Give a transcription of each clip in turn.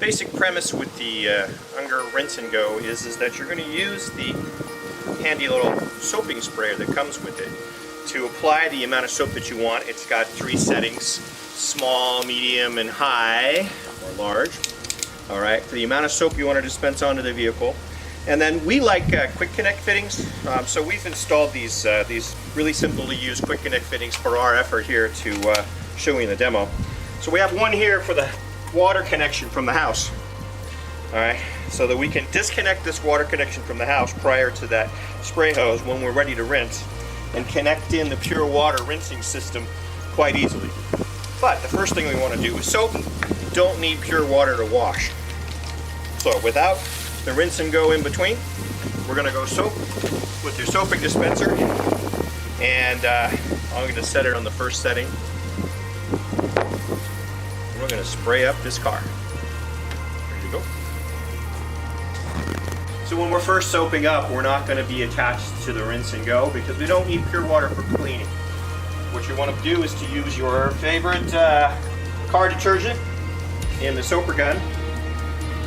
basic premise with the Unger Rinse and Go is that you're going to use the handy little soaping sprayer that comes with it to apply the amount of soap that you want. It's got 3 settings: small, medium, and high, or large. Alright, for the amount of soap you want to dispense onto the vehicle. And then we like quick connect fittings, so we've installed these really simple to use quick connect fittings for our effort here to show you in the demo. So we have one here for the water connection from the house. Alright, so that we can disconnect this water connection from the house prior to that spray hose when we're ready to rinse, and connect in the pure water rinsing system quite easily. But the first thing we want to do is soap. You don't need pure water to wash. So without the rinse and go in between, we're going to go soap with your soaping dispenser, and I'm going to set it on the first setting. We're going to spray up this car. There you go. So when we're first soaping up, we're not going to be attached to the rinse and go because we don't need pure water for cleaning. What you want to do is to use your favorite car detergent in the soaper gun,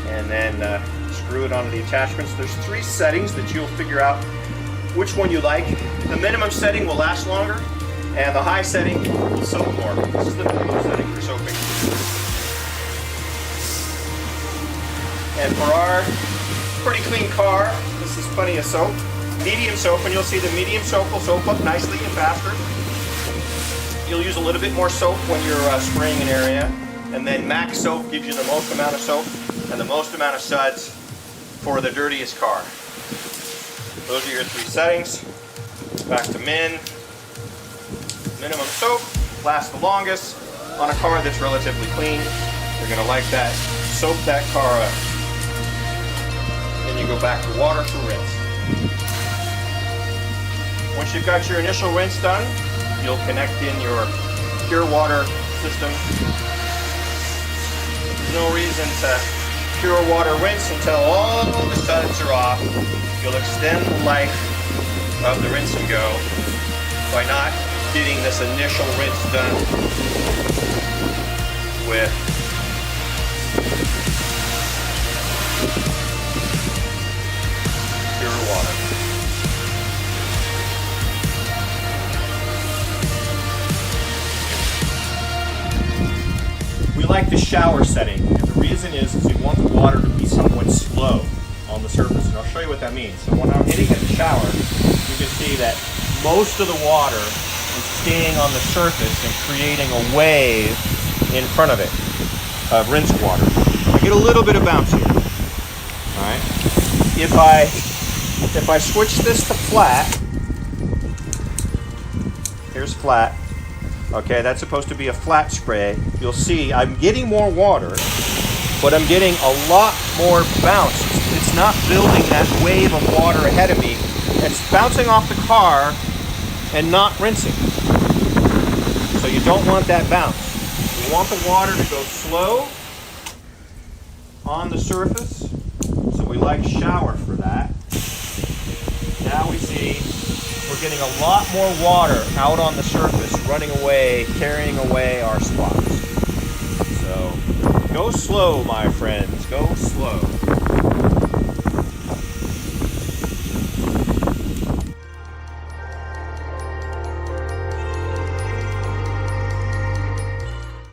and then screw it onto the attachments. There's 3 settings that you'll figure out which one you like. The minimum setting will last longer, and the high setting will soak more. This is the minimum setting for soaping. And for our pretty clean car, this is plenty of soap. Medium soap, and you'll see the medium soap will soap up nicely and faster. You'll use a little bit more soap when you're spraying an area, and then max soap gives you the most amount of soap and the most amount of suds for the dirtiest car. Those are your 3 settings. Back to minimum soap lasts the longest on a car that's relatively clean. You're going to like that. Soap that car up. Then you go back to water for rinse. Once you've got your initial rinse done, you'll connect in your pure water system. There's no reason to pure water rinse until all the suds are off. You'll extend the life of the rinse and go by not getting this initial rinse done with pure water. We like the shower setting, and the reason is we want the water to be somewhat slow on the surface, and I'll show you what that means. So when I'm hitting at the shower, you can see that most of the water is staying on the surface and creating a wave in front of it of rinsed water. I get a little bit of bounce here. All right. If I switch this to flat, here's flat. Okay, that's supposed to be a flat spray. You'll see I'm getting more water, but I'm getting a lot more bounce. It's not building that wave of water ahead of me. It's bouncing off the car and not rinsing. So you don't want that bounce. You want the water to go slow on the surface. So we like shower for that. Now we see we're getting a lot more water out on the surface, running away, carrying away our spots. So go slow, my friends, go slow.